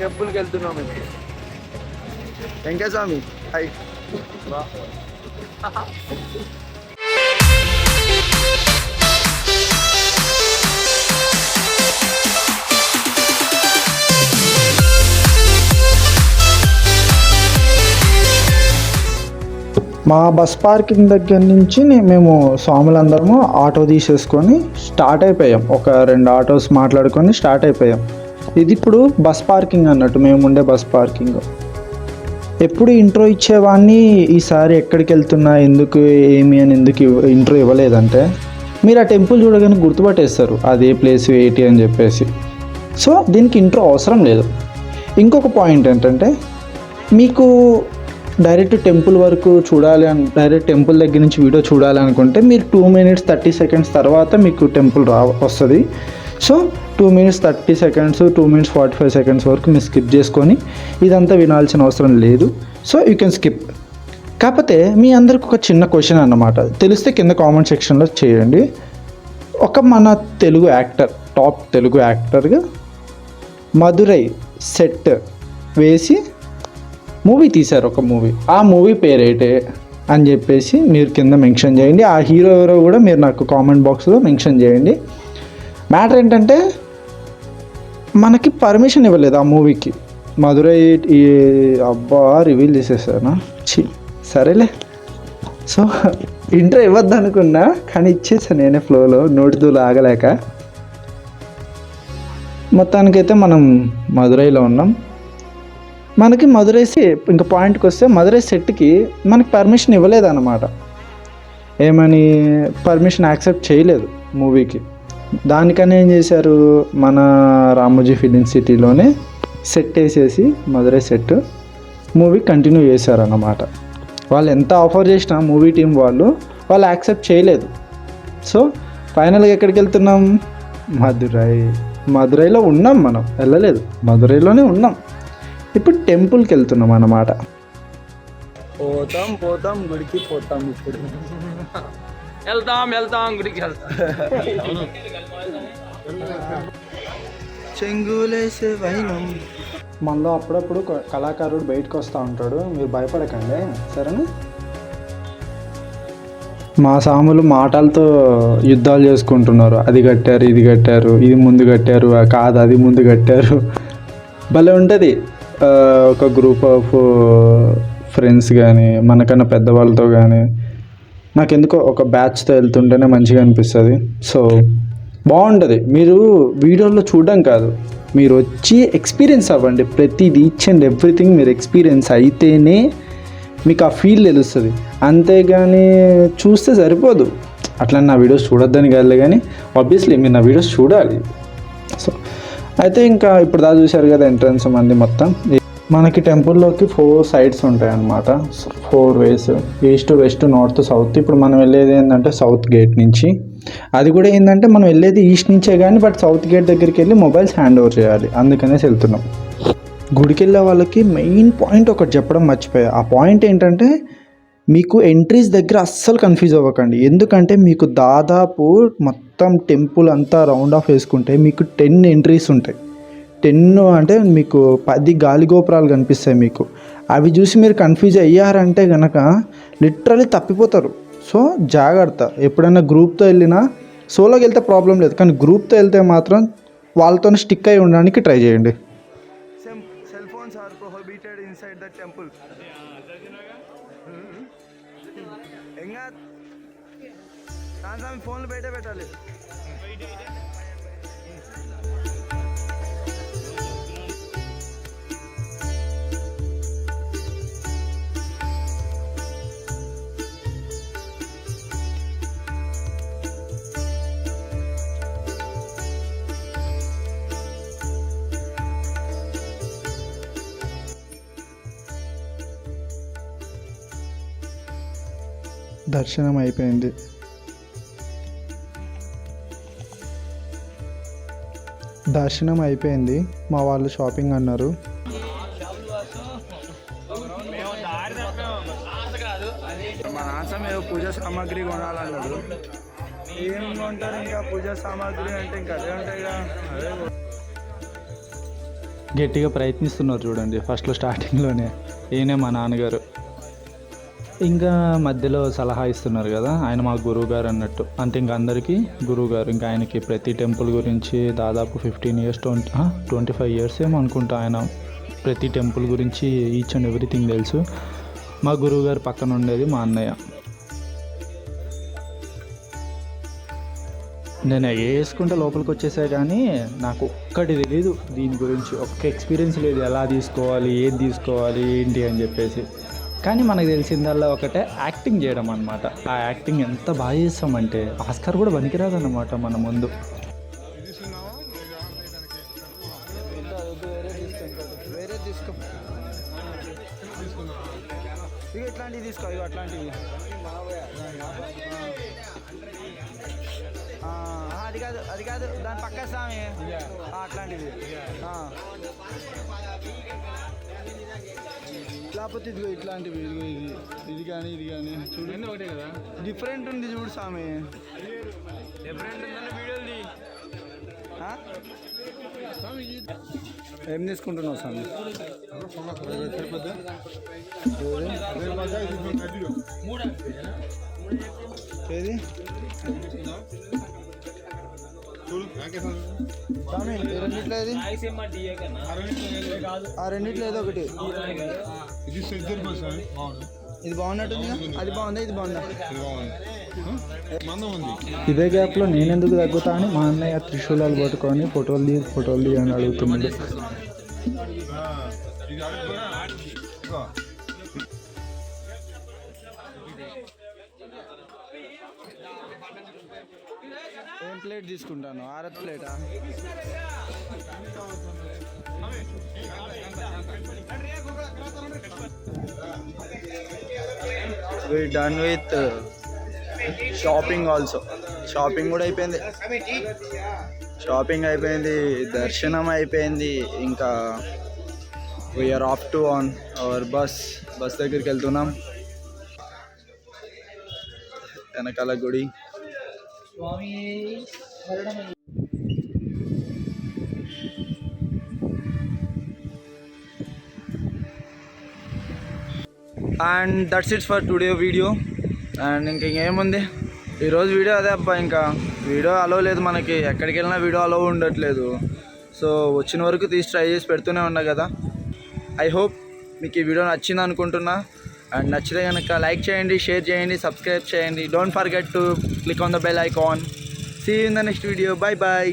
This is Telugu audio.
టెంపుల్కి వెళ్తున్నాం ఇప్పుడు. వెంకటస్వామి హాయ్. మా బస్ పార్కింగ్ దగ్గర నుంచి మేము స్వాములందరము ఆటో తీసేసుకొని స్టార్ట్ అయిపోయాం. ఒక 2 ఆటోస్ మాట్లాడుకొని స్టార్ట్ అయిపోయాం. ఇది ఇప్పుడు బస్ పార్కింగ్ అన్నట్టు, మేము ఉండే బస్ పార్కింగ్. ఎప్పుడు ఇంట్రో ఇచ్చేవాడిని, ఈసారి ఎక్కడికి వెళ్తున్నా, ఎందుకు, ఏమి అని ఎందుకు ఇంట్రో ఇవ్వలేదంటే, మీరు ఆ టెంపుల్ చూడగానే గుర్తుపట్టేస్తారు అది ఏ ప్లేస్ ఏంటి అని చెప్పేసి. సో దీనికి ఇంట్రో అవసరం లేదు. ఇంకొక పాయింట్ ఏంటంటే, మీకు డైరెక్ట్ టెంపుల్ వరకు చూడాలి అని, డైరెక్ట్ టెంపుల్ దగ్గర నుంచి వీడియో చూడాలి అనుకుంటే మీరు 2 minutes 30 seconds తర్వాత మీకు టెంపుల్ వస్తుంది. So 2 minutes 30 seconds, 2 minutes 45 seconds వరకు మీరు స్కిప్ చేసుకొని ఇదంతా వినాల్సిన అవసరం లేదు. So you can skip. కాకపోతే మీ అందరికి ఒక చిన్న క్వశ్చన్ అన్నమాట, తెలిస్తే కింద కామెంట్ సెక్షన్లో చేయండి. మన తెలుగు యాక్టర్, టాప్ తెలుగు యాక్టర్గా మధురై సెట్ వేసి మూవీ తీశారు, ఒక మూవీ. ఆ మూవీ పేరేటే అని చెప్పేసి మీరు కింద మెన్షన్ చేయండి. ఆ హీరో ఎవరో కూడా మీరు నాకు కామెంట్ బాక్స్లో మెన్షన్ చేయండి. మ్యాటర్ ఏంటంటే, మనకి పర్మిషన్ ఇవ్వలేదు ఆ మూవీకి. మధురై అబ్బా రివీల్ చేసేసానా, సరేలే. సో ఇంట్రో ఇవ్వద్దు అనుకున్నా, కానీ ఇచ్చేసాను నేనే ఫ్లోలో, నోటితో ఆగలేక. మొత్తానికైతే మనం మధురైలో ఉన్నాం. మనకి మధురై ఇంకా పాయింట్కి వస్తే, మధురై సెట్కి మనకి పర్మిషన్ ఇవ్వలేదన్నమాట. ఏమని పర్మిషన్ యాక్సెప్ట్ చేయలేదు మూవీకి. దానికని ఏం చేశారు, మన రామోజీ ఫిలిం సిటీలోనే సెట్ వేసేసి మధురై సెట్ మూవీ కంటిన్యూ చేశారన్నమాట. వాళ్ళు ఎంత ఆఫర్ చేసినా మూవీ టీం వాళ్ళు యాక్సెప్ట్ చేయలేదు. సో ఫైనల్గా ఎక్కడికి వెళ్తున్నాం, మధురైలో ఉన్నాం. మనం వెళ్ళలేదు, మధురైలోనే ఉన్నాం. ఇప్పుడు టెంపుల్కి వెళ్తున్నాం అన్నమాట. పోతాం గుడికి పోతాం. ఇప్పుడు వెళ్తాం గుడికి చెంగులేసే వైనం. మనలో అప్పుడప్పుడు కళాకారుడు బయటకు వస్తూ ఉంటాడు, మీరు భయపడకండి సరేనా. మా సాములు మాటలతో యుద్ధాలు చేసుకుంటున్నారు. అది కట్టారు, ఇది కట్టారు, ఇది ముందు కట్టారు, కాదు అది ముందు కట్టారు. భలే ఉంటుంది. ఒక గ్రూప్ ఆఫ్ ఫ్రెండ్స్ కానీ, మనకన్నా పెద్దవాళ్ళతో కానీ, నాకెందుకో ఒక బ్యాచ్తో వెళ్తుంటేనే మంచిగా అనిపిస్తుంది. సో బాగుంటుంది. మీరు వీడియోలో చూడడం కాదు, మీరు వచ్చి ఎక్స్పీరియన్స్ అవ్వండి. ప్రతిదీ ఈచ్ అండ్ ఎవ్రీథింగ్ మీరు ఎక్స్పీరియన్స్ అయితేనే మీకు ఆ ఫీల్ తెలుస్తుంది. అంతేగాని చూస్తే సరిపోదు. అట్లా నా వీడియోస్ చూడొద్దని కాదు, కానీ ఆబ్వియస్లీ మీరు నా వీడియోస్ చూడాలి. సో అయితే ఇంకా ఇప్పుడు దాకా చూశారు కదా ఎంట్రన్స్ మంది మొత్తం. మనకి టెంపుల్లోకి 4 sides ఉంటాయి అన్నమాట, 4 ways, east, west, north, south. ఇప్పుడు మనం వెళ్ళేది ఏంటంటే సౌత్ గేట్ నుంచి. అది కూడా ఏంటంటే మనం వెళ్ళేది ఈస్ట్ నుంచే, కానీ బట్ సౌత్ గేట్ దగ్గరికి వెళ్ళి మొబైల్స్ హ్యాండ్ ఓవర్ చేయాలి, అందుకనేసి వెళ్తున్నాం. గుడికి వెళ్ళే వాళ్ళకి మెయిన్ పాయింట్ ఒకటి చెప్పడం మర్చిపోయా. ఆ పాయింట్ ఏంటంటే, మీకు ఎంట్రీస్ దగ్గర అస్సలు కన్ఫ్యూజ్ అవ్వకండి. ఎందుకంటే మీకు దాదాపు మొత్తం టెంపుల్ అంతా రౌండ్ ఆఫ్ వేసుకుంటే మీకు 10 ఎంట్రీస్ ఉంటాయి. 10 అంటే మీకు 10 గాలి గోపురాలు కనిపిస్తాయి మీకు. అవి చూసి మీరు కన్ఫ్యూజ్ అయ్యారంటే కనుక లిటరలీ తప్పిపోతారు. సో జాగ్రత్త. ఎప్పుడైనా గ్రూప్తో వెళ్ళినా, సోలోకి వెళ్తే ప్రాబ్లం లేదు, కానీ గ్రూప్తో వెళ్తే మాత్రం వాళ్ళతో స్టిక్ అయి ఉండడానికి ట్రై చేయండి. Cell phones are prohibited inside the temple. ఫోన్లు బయట పెట్టాలి. దర్శనం అయిపోయింది. మా వాళ్ళు షాపింగ్ అన్నారు. మా నాన్న ఏదో పూజా సామాగ్రి కొనాలన్నాడు. ఏం కొంటారు ఇంకా పూజా సామాగ్రి అంటే ఇంకా అదే ఉంటాయి కదా. అదే గట్టిగా ప్రయత్నిస్తున్నారు చూడండి ఫస్ట్లో స్టార్టింగ్లోనే. ఈయనే మా నాన్నగారు. ఇంకా మధ్యలో సలహా ఇస్తున్నారు కదా, ఆయన మా గురువు గారు అన్నట్టు. అంటే ఇంక అందరికీ గురువు గారు. ఇంకా ఆయనకి ప్రతి టెంపుల్ గురించి దాదాపు 15 ఇయర్స్ 25 ఇయర్స్ ఏమో అనుకుంటా, ఆయన ప్రతి టెంపుల్ గురించి ఈచ్ అండ్ ఎవ్రీథింగ్ తెలుసు. మా గురువు గారు పక్కన ఉండేది మా అన్నయ్య. నేను వేసుకుంటే లోపలికి వచ్చేసా కానీ నాకు ఒక్కటి తెలీదు దీని గురించి, ఒక్క ఎక్స్పీరియన్స్ లేదు ఎలా తీసుకోవాలి, ఏది తీసుకోవాలి ఏంటి అని చెప్పేసి. కానీ మనకు తెలిసిందల్లా ఒకటే, యాక్టింగ్ చేయడం అనమాట. ఆ యాక్టింగ్ ఎంత బాగా చేస్తామంటే ఆస్కార్ కూడా పనికిరాదన్నమాట మన ముందు. వేరే తీసుకో, ఇవి ఎట్లాంటివి తీసుకో, ఇవి అట్లాంటివి. అది కాదు దాని పక్క స్వామి అట్లాంటివి. లేకపోతే ఇదిగో ఇట్లాంటివి, ఇదిగో ఇది కానీ చూడు, ఒకటే కదా, డిఫరెంట్ ఉంది చూడు స్వామి. డిఫరెంట్ ఉందని వీడియోది. ఏం తీసుకుంటున్నావు స్వామి? ఏది స్వామి రెండిట్లో ఏది? ఆ రెండిట్లో ఏదో ఒకటి. ఇది బాగున్నట్టుంది, అది బాగుందా, ఇది బాగుందా? ఇదే గ్యాప్లో నేనెందుకు తగ్గుతా అని మా అన్నయ్య త్రిశూలాలు పట్టుకొని ఫోటోలు అని అడుగుతున్నాడు. ఏం ప్లేట్ తీసుకుంటాను? ఆరత్ ప్లేటా? we done with shopping also. Shopping కూడా అయిపోయింది, దర్శనం అయిపోయింది. ఇంకా we're off to on our bus దగ్గరికి వెళ్తున్నాం. వెనకాల గుడి. And that's it's for today video. And ఇంకేముంది ఈరోజు వీడియో అదే అబ్బా. ఇంకా వీడియో అలో లేదు మనకి, ఎక్కడికి వెళ్ళినా వీడియో అలో ఉండట్లేదు. సో వచ్చిన వరకు తీసి ట్రై చేసి పెడుతూనే ఉన్నా కదా. ఐ హోప్ మీకు ఈ వీడియో నచ్చింది అనుకుంటున్నా. అండ్ నచ్చితే కనుక లైక్ చేయండి, షేర్ చేయండి, సబ్స్క్రైబ్ చేయండి. Don't forget to click on the bell icon. See you in the next video. Bye bye.